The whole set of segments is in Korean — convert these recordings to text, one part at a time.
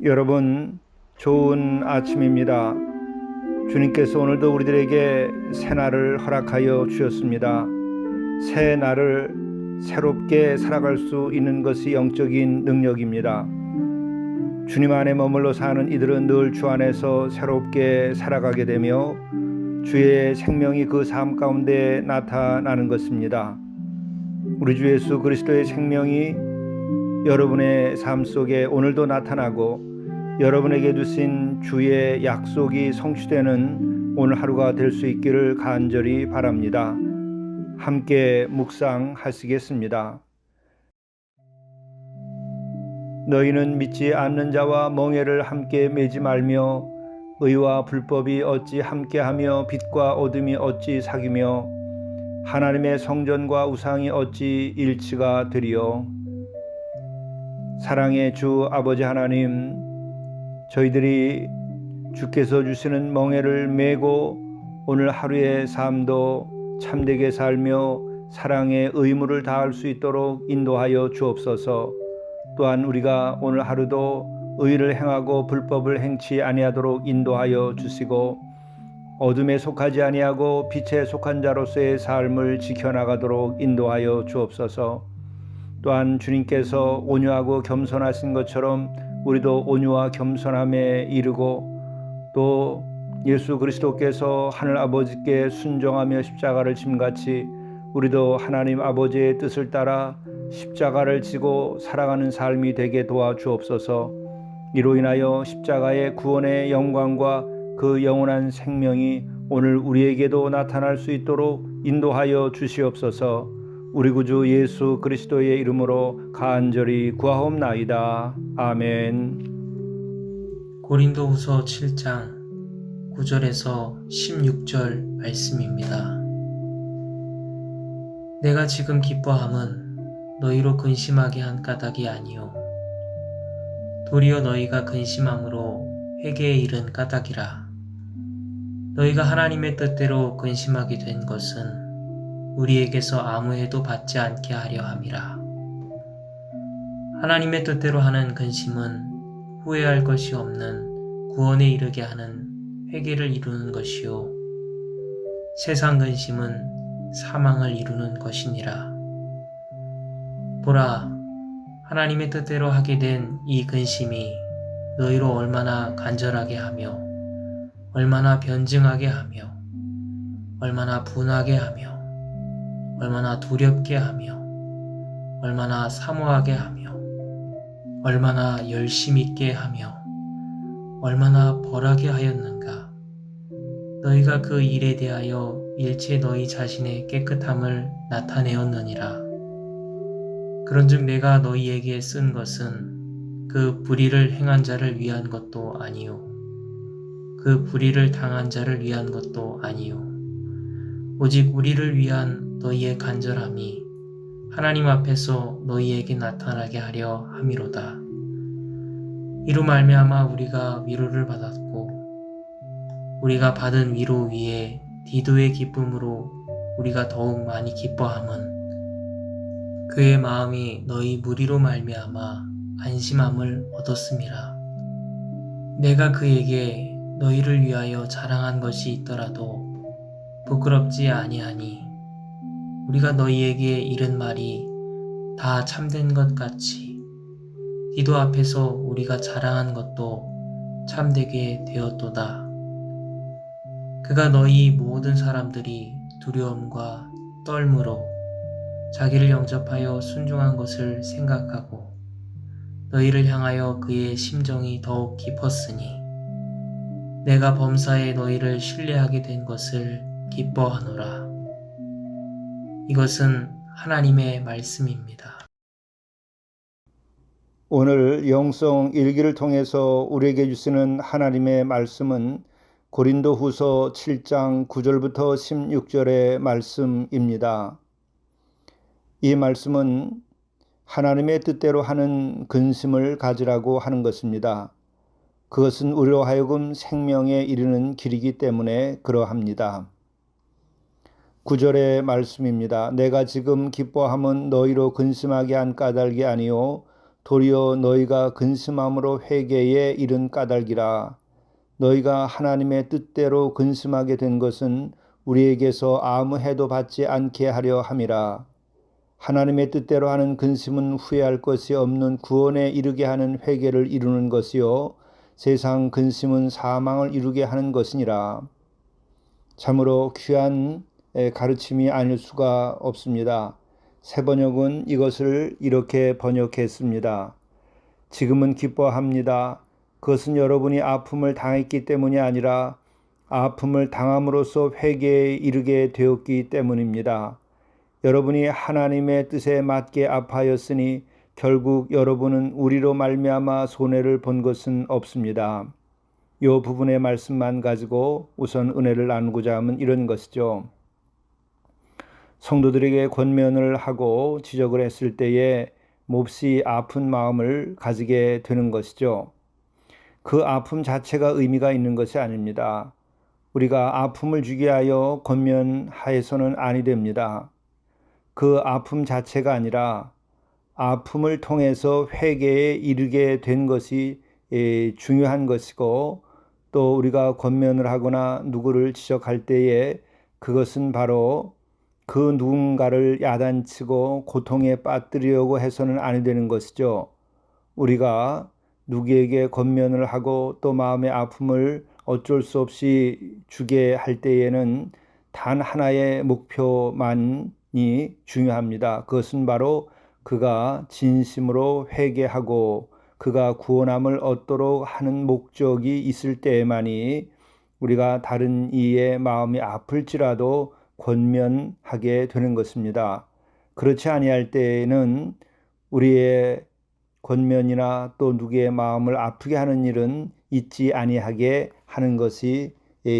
여러분, 좋은 아침입니다. 주님께서 오늘도 우리들에게 새 날을 허락하여 주셨습니다. 새 날을 새롭게 살아갈 수 있는 것이 영적인 능력입니다. 주님 안에 머물러 사는 이들은 늘 주 안에서 새롭게 살아가게 되며 주의 생명이 그 삶 가운데 나타나는 것입니다. 우리 주 예수 그리스도의 생명이 여러분의 삶 속에 오늘도 나타나고 여러분에게 주신 주의 약속이 성취되는 오늘 하루가 될 수 있기를 간절히 바랍니다. 함께 묵상하시겠습니다. 너희는 믿지 않는 자와 멍에를 함께 매지 말며 의와 불법이 어찌 함께하며 빛과 어둠이 어찌 사귀며 하나님의 성전과 우상이 어찌 일치가 되리요. 사랑의 주 아버지 하나님, 저희들이 주께서 주시는 멍에를 메고 오늘 하루의 삶도 참되게 살며 사랑의 의무를 다할 수 있도록 인도하여 주옵소서. 또한 우리가 오늘 하루도 의를 행하고 불법을 행치 아니하도록 인도하여 주시고 어둠에 속하지 아니하고 빛에 속한 자로서의 삶을 지켜나가도록 인도하여 주옵소서. 또한 주님께서 온유하고 겸손하신 것처럼 우리도 온유와 겸손함에 이르고 또 예수 그리스도께서 하늘 아버지께 순종하며 십자가를 짐같이 우리도 하나님 아버지의 뜻을 따라 십자가를 지고 살아가는 삶이 되게 도와주옵소서. 이로 인하여 십자가의 구원의 영광과 그 영원한 생명이 오늘 우리에게도 나타날 수 있도록 인도하여 주시옵소서. 우리 구주 예수 그리스도의 이름으로 간절히 구하옵나이다. 아멘. 고린도후서 7장 9절에서 16절 말씀입니다. 내가 지금 기뻐함은 너희로 근심하게 한 까닭이 아니요 도리어 너희가 근심함으로 회개에 이른 까닭이라. 너희가 하나님의 뜻대로 근심하게 된 것은 우리에게서 아무 해도 받지 않게 하려 함이라. 하나님의 뜻대로 하는 근심은 후회할 것이 없는 구원에 이르게 하는 회개를 이루는 것이요 세상 근심은 사망을 이루는 것이니라. 보라, 하나님의 뜻대로 하게 된 이 근심이 너희로 얼마나 간절하게 하며 얼마나 변증하게 하며 얼마나 분하게 하며 얼마나 두렵게 하며 얼마나 사모하게 하며 얼마나 열심 있게 하며 얼마나 벌하게 하였는가. 너희가 그 일에 대하여 일체 너희 자신의 깨끗함을 나타내었느니라. 그런즉 내가 너희에게 쓴 것은 그 불의를 행한 자를 위한 것도 아니요 그 불의를 당한 자를 위한 것도 아니요 오직 우리를 위한 너희의 간절함이 하나님 앞에서 너희에게 나타나게 하려 함이로다. 이로 말미암아 우리가 위로를 받았고 우리가 받은 위로 위에 디도의 기쁨으로 우리가 더욱 많이 기뻐함은 그의 마음이 너희 무리로 말미암아 안심함을 얻었음이라. 내가 그에게 너희를 위하여 자랑한 것이 있더라도 부끄럽지 아니하니 우리가 너희에게 이른 말이 다 참된 것 같이 디도 앞에서 우리가 자랑한 것도 참되게 되었도다. 그가 너희 모든 사람들이 두려움과 떨므로 자기를 영접하여 순종한 것을 생각하고 너희를 향하여 그의 심정이 더욱 깊었으니 내가 범사에 너희를 신뢰하게 된 것을 기뻐하노라. 이것은 하나님의 말씀입니다. 오늘 영성 일기를 통해서 우리에게 주시는 하나님의 말씀은 고린도후서 7장 9절부터 16절의 말씀입니다. 이 말씀은 하나님의 뜻대로 하는 근심을 가지라고 하는 것입니다. 그것은 우리로 하여금 생명에 이르는 길이기 때문에 그러합니다. 9절의 말씀입니다. 내가 지금 기뻐함은 너희로 근심하게 한 까닭이 아니요 도리어 너희가 근심함으로 회개에 이른 까닭이라. 너희가 하나님의 뜻대로 근심하게 된 것은 우리에게서 아무 해도 받지 않게 하려 함이라. 하나님의 뜻대로 하는 근심은 후회할 것이 없는 구원에 이르게 하는 회개를 이루는 것이요 세상 근심은 사망을 이루게 하는 것이니라. 참으로 귀한 가르침이 아닐 수가 없습니다. 새번역은 이것을 이렇게 번역했습니다. 지금은 기뻐합니다. 그것은 여러분이 아픔을 당했기 때문이 아니라 아픔을 당함으로써 회개에 이르게 되었기 때문입니다. 여러분이 하나님의 뜻에 맞게 아파하였으니 결국 여러분은 우리로 말미암아 손해를 본 것은 없습니다. 이 부분의 말씀만 가지고 우선 은혜를 나누고자 하면 이런 것이죠. 성도들에게 권면을 하고 지적을 했을 때에 몹시 아픈 마음을 가지게 되는 것이죠. 그 아픔 자체가 의미가 있는 것이 아닙니다. 우리가 아픔을 주게 하여 권면하여서는 아니 됩니다. 그 아픔 자체가 아니라 아픔을 통해서 회개에 이르게 된 것이 중요한 것이고, 또 우리가 권면을 하거나 누구를 지적할 때에 그것은 바로 그 누군가를 야단치고 고통에 빠뜨리려고 해서는 아니 되는 것이죠. 우리가 누구에게 권면을 하고 또 마음의 아픔을 어쩔 수 없이 주게 할 때에는 단 하나의 목표만이 중요합니다. 그것은 바로 그가 진심으로 회개하고 그가 구원함을 얻도록 하는 목적이 있을 때에만이 우리가 다른 이의 마음이 아플지라도 권면하게 되는 것입니다. 그렇지 아니할 때에는 우리의 권면이나 또 누구의 마음을 아프게 하는 일은 있지 아니하게 하는 것이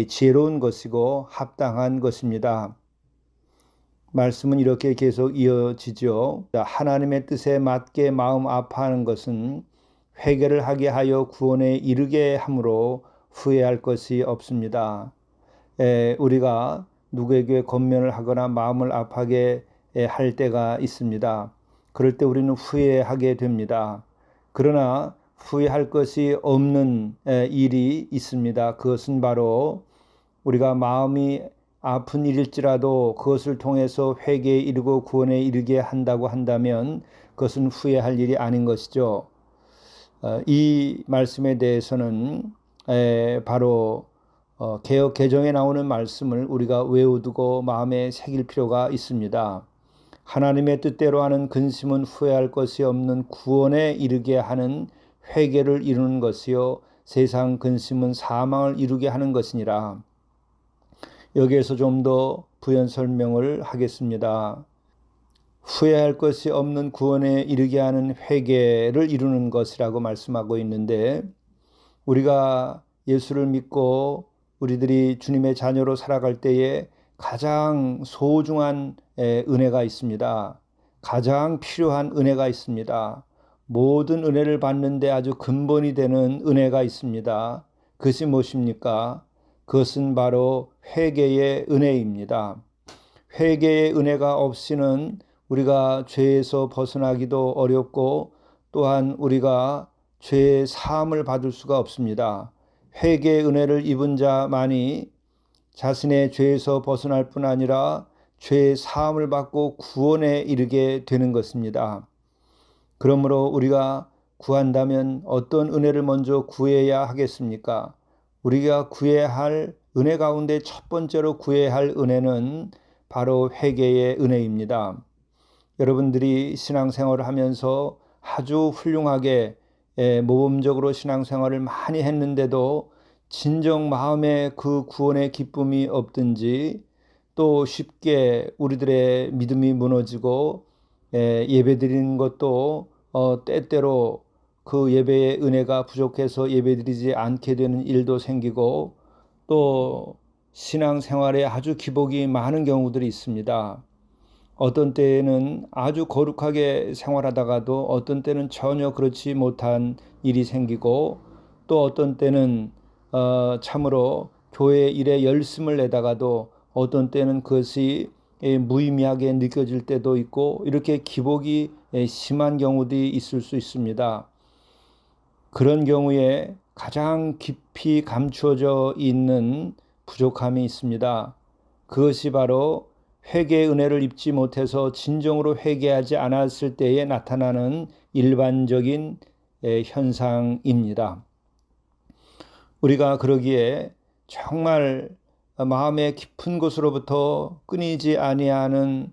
지혜로운 것이고 합당한 것입니다. 말씀은 이렇게 계속 이어지죠. 하나님의 뜻에 맞게 마음 아파하는 것은 회개를 하게 하여 구원에 이르게 함으로 후회할 것이 없습니다. 우리가 누구에게 권면을 하거나 마음을 아파하게 할 때가 있습니다. 그럴 때 우리는 후회하게 됩니다. 그러나 후회할 것이 없는 일이 있습니다. 그것은 바로 우리가 마음이 아픈 일일지라도 그것을 통해서 회개에 이르고 구원에 이르게 한다고 한다면 그것은 후회할 일이 아닌 것이죠. 이 말씀에 대해서는 바로 개역 개정에 나오는 말씀을 우리가 외워두고 마음에 새길 필요가 있습니다. 하나님의 뜻대로 하는 근심은 후회할 것이 없는 구원에 이르게 하는 회개를 이루는 것이요 세상 근심은 사망을 이루게 하는 것이니라. 여기에서 좀 더 부연 설명을 하겠습니다. 후회할 것이 없는 구원에 이르게 하는 회개를 이루는 것이라고 말씀하고 있는데, 우리가 예수를 믿고 우리들이 주님의 자녀로 살아갈 때에 가장 소중한 은혜가 있습니다. 가장 필요한 은혜가 있습니다. 모든 은혜를 받는데 아주 근본이 되는 은혜가 있습니다. 그것이 무엇입니까? 그것은 바로 회개의 은혜입니다. 회개의 은혜가 없이는 우리가 죄에서 벗어나기도 어렵고 또한 우리가 죄의 사함을 받을 수가 없습니다. 회개의 은혜를 입은 자만이 자신의 죄에서 벗어날 뿐 아니라 죄의 사함을 받고 구원에 이르게 되는 것입니다. 그러므로 우리가 구한다면 어떤 은혜를 먼저 구해야 하겠습니까? 우리가 구해야 할 은혜 가운데 첫 번째로 구해야 할 은혜는 바로 회개의 은혜입니다. 여러분들이 신앙생활을 하면서 아주 훌륭하게 모범적으로 신앙생활을 많이 했는데도 진정 마음에 그 구원의 기쁨이 없든지 또 쉽게 우리들의 믿음이 무너지고 예배드리는 것도 때때로 그 예배의 은혜가 부족해서 예배드리지 않게 되는 일도 생기고 또 신앙생활에 아주 기복이 많은 경우들이 있습니다. 어떤 때에는 아주 거룩하게 생활하다가도 어떤 때는 전혀 그렇지 못한 일이 생기고 또 어떤 때는 참으로 교회 일에 열심을 내다가도 어떤 때는 그것이 무의미하게 느껴질 때도 있고 이렇게 기복이 심한 경우들이 있을 수 있습니다. 그런 경우에 가장 깊이 감추어져 있는 부족함이 있습니다. 그것이 바로 회개의 은혜를 입지 못해서 진정으로 회개하지 않았을 때에 나타나는 일반적인 현상입니다. 우리가 그러기에 정말 마음의 깊은 곳으로부터 끊이지 아니하는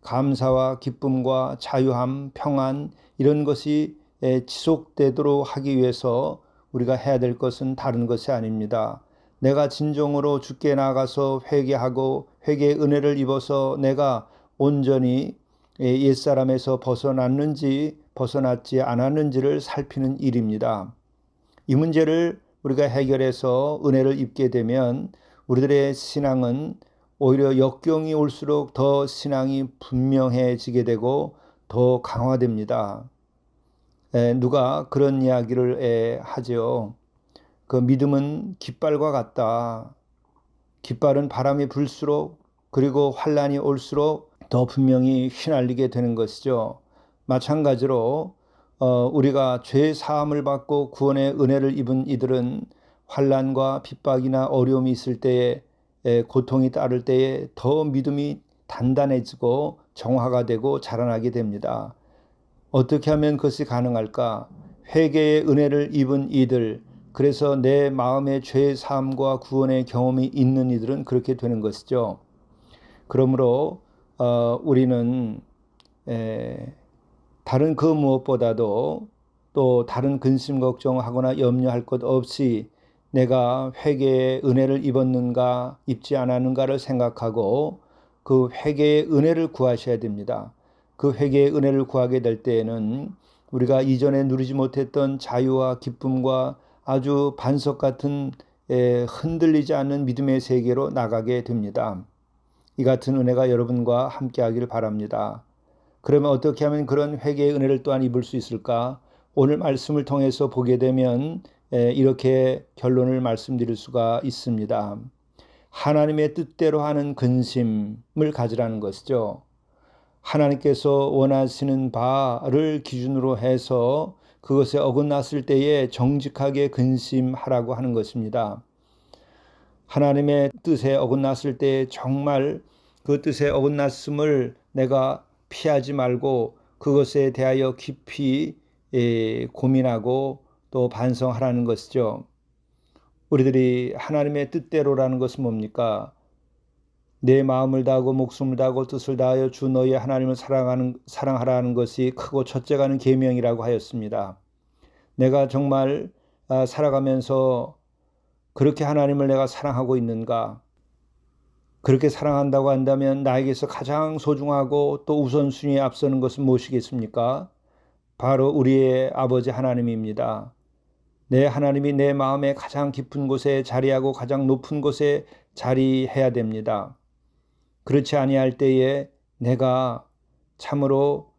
감사와 기쁨과 자유함, 평안 이런 것이 지속되도록 하기 위해서 우리가 해야 될 것은 다른 것이 아닙니다. 내가 진정으로 주께 나가서 회개하고 회개의 은혜를 입어서 내가 온전히 옛사람에서 벗어났는지 벗어났지 않았는지를 살피는 일입니다. 이 문제를 우리가 해결해서 은혜를 입게 되면 우리들의 신앙은 오히려 역경이 올수록 더 신앙이 분명해지게 되고 더 강화됩니다. 누가 그런 이야기를 하죠. 그 믿음은 깃발과 같다. 깃발은 바람이 불수록 그리고 환란이 올수록 더 분명히 휘날리게 되는 것이죠. 마찬가지로 우리가 죄 사함을 받고 구원의 은혜를 입은 이들은 환란과 핍박이나 어려움이 있을 때에 고통이 따를 때에 더 믿음이 단단해지고 정화가 되고 자라나게 됩니다. 어떻게 하면 그것이 가능할까? 회개의 은혜를 입은 이들, 그래서 내 마음의 죄 사함과 구원의 경험이 있는 이들은 그렇게 되는 것이죠. 그러므로 우리는 다른 그 무엇보다도 또 다른 근심 걱정하거나 염려할 것 없이 내가 회개의 은혜를 입었는가 입지 않았는가를 생각하고 그 회개의 은혜를 구하셔야 됩니다. 그 회개의 은혜를 구하게 될 때에는 우리가 이전에 누리지 못했던 자유와 기쁨과 아주 반석 같은 흔들리지 않는 믿음의 세계로 나가게 됩니다. 이 같은 은혜가 여러분과 함께 하기를 바랍니다. 그러면 어떻게 하면 그런 회개의 은혜를 또한 입을 수 있을까? 오늘 말씀을 통해서 보게 되면 이렇게 결론을 말씀드릴 수가 있습니다. 하나님의 뜻대로 하는 근심을 가지라는 것이죠. 하나님께서 원하시는 바를 기준으로 해서 그것에 어긋났을 때에 정직하게 근심하라고 하는 것입니다. 하나님의 뜻에 어긋났을 때 정말 그 뜻에 어긋났음을 내가 피하지 말고 그것에 대하여 깊이 고민하고 또 반성하라는 것이죠. 우리들이 하나님의 뜻대로라는 것은 뭡니까? 내 마음을 다하고 목숨을 다하고 뜻을 다하여 주 너희 하나님을 사랑하라는 것이 크고 첫째가는 계명이라고 하였습니다. 내가 정말 살아가면서 그렇게 하나님을 내가 사랑하고 있는가? 그렇게 사랑한다고 한다면 나에게서 가장 소중하고 또 우선순위에 앞서는 것은 무엇이겠습니까? 바로 우리의 아버지 하나님입니다. 내 하나님이 내 마음의 가장 깊은 곳에 자리하고 가장 높은 곳에 자리해야 됩니다. 그렇지 아니할 때에 내가 참으로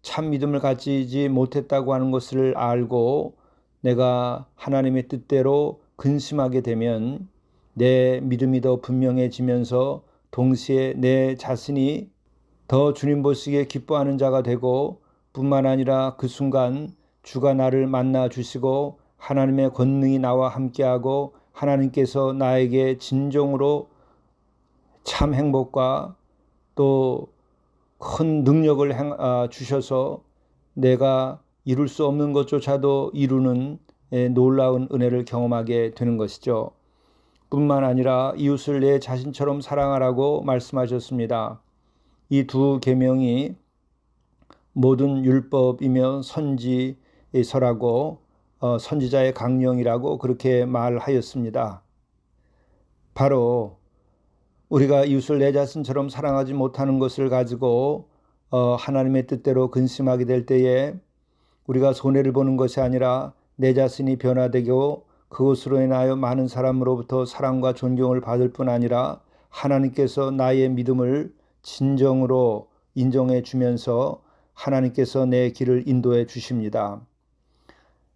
참 믿음을 가지지 못했다고 하는 것을 알고 내가 하나님의 뜻대로 근심하게 되면 내 믿음이 더 분명해지면서 동시에 내 자신이 더 주님 보시기에 기뻐하는 자가 되고 뿐만 아니라 그 순간 주가 나를 만나 주시고 하나님의 권능이 나와 함께하고 하나님께서 나에게 진정으로 참 행복과 또 큰 능력을 주셔서 내가 이룰 수 없는 것조차도 이루는 놀라운 은혜를 경험하게 되는 것이죠. 뿐만 아니라 이웃을 내 자신처럼 사랑하라고 말씀하셨습니다. 이 두 계명이 모든 율법이며 선지서라고 선지자의 강령이라고 그렇게 말하였습니다. 바로 우리가 이웃을 내 자신처럼 사랑하지 못하는 것을 가지고 하나님의 뜻대로 근심하게 될 때에 우리가 손해를 보는 것이 아니라 내 자신이 변화되고 그것으로 인하여 많은 사람으로부터 사랑과 존경을 받을 뿐 아니라 하나님께서 나의 믿음을 진정으로 인정해 주면서 하나님께서 내 길을 인도해 주십니다.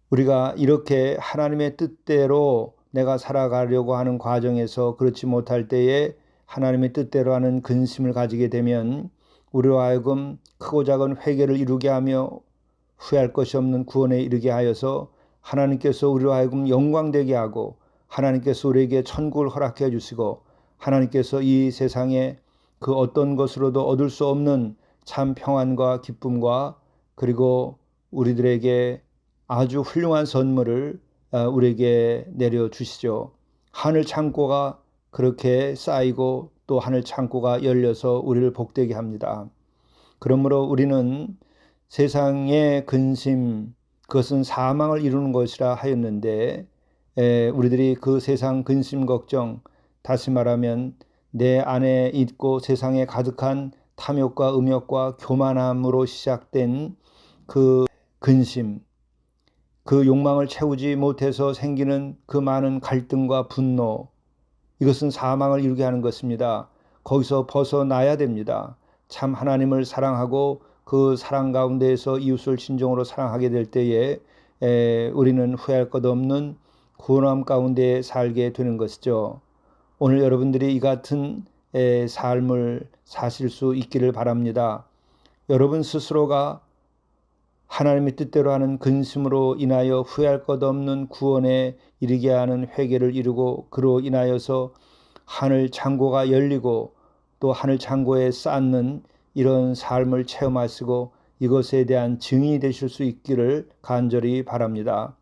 우리가 이렇게 하나님의 뜻대로 내가 살아가려고 하는 과정에서 그렇지 못할 때에 하나님의 뜻대로 하는 근심을 가지게 되면 우리로 하여금 크고 작은 회개를 이루게 하며 후회할 것이 없는 구원에 이르게 하여서 하나님께서 우리로 하여금 영광되게 하고 하나님께서 우리에게 천국을 허락해 주시고 하나님께서 이 세상에 그 어떤 것으로도 얻을 수 없는 참 평안과 기쁨과 그리고 우리들에게 아주 훌륭한 선물을 우리에게 내려주시죠. 하늘 창고가 그렇게 쌓이고 또 하늘 창고가 열려서 우리를 복되게 합니다. 그러므로 우리는 세상의 근심, 그것은 사망을 이루는 것이라 하였는데 우리들이 그 세상 근심 걱정, 다시 말하면 내 안에 있고 세상에 가득한 탐욕과 음욕과 교만함으로 시작된 그 근심, 그 욕망을 채우지 못해서 생기는 그 많은 갈등과 분노, 이것은 사망을 이루게 하는 것입니다. 거기서 벗어나야 됩니다. 참 하나님을 사랑하고 그 사랑 가운데에서 이웃을 진정으로 사랑하게 될 때에 우리는 후회할 것 없는 구원함 가운데 살게 되는 것이죠. 오늘 여러분들이 이 같은 삶을 사실 수 있기를 바랍니다. 여러분 스스로가 하나님의 뜻대로 하는 근심으로 인하여 후회할 것 없는 구원에 이르게 하는 회개를 이루고 그로 인하여서 하늘 창고가 열리고 또 하늘 창고에 쌓는 이런 삶을 체험하시고 이것에 대한 증인이 되실 수 있기를 간절히 바랍니다.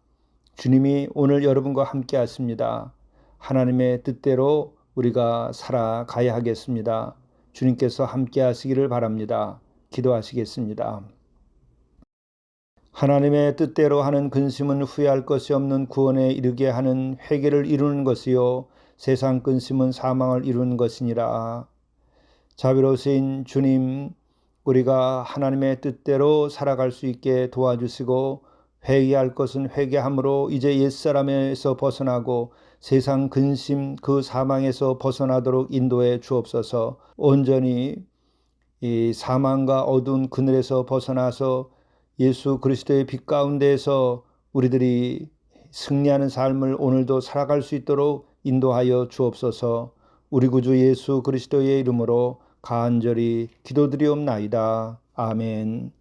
주님이 오늘 여러분과 함께 하십니다. 하나님의 뜻대로 우리가 살아가야 하겠습니다. 주님께서 함께 하시기를 바랍니다. 기도하시겠습니다. 하나님의 뜻대로 하는 근심은 후회할 것이 없는 구원에 이르게 하는 회개를 이루는 것이요 세상 근심은 사망을 이루는 것이니라. 자비로우신 주님, 우리가 하나님의 뜻대로 살아갈 수 있게 도와주시고 회개할 것은 회개함으로 이제 옛사람에서 벗어나고 세상 근심 그 사망에서 벗어나도록 인도해 주옵소서. 온전히 이 사망과 어두운 그늘에서 벗어나서 예수 그리스도의 빛 가운데에서 우리들이 승리하는 삶을 오늘도 살아갈 수 있도록 인도하여 주옵소서. 우리 구주 예수 그리스도의 이름으로 간절히 기도드리옵나이다. 아멘.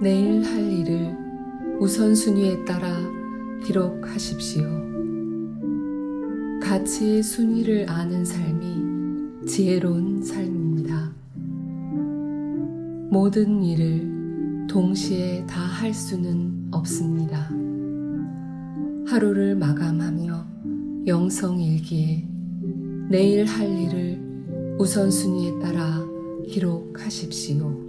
내일 할 일을 우선순위에 따라 기록하십시오. 가치의 순위를 아는 삶이 지혜로운 삶입니다. 모든 일을 동시에 다 할 수는 없습니다. 하루를 마감하며 영성일기에 내일 할 일을 우선순위에 따라 기록하십시오.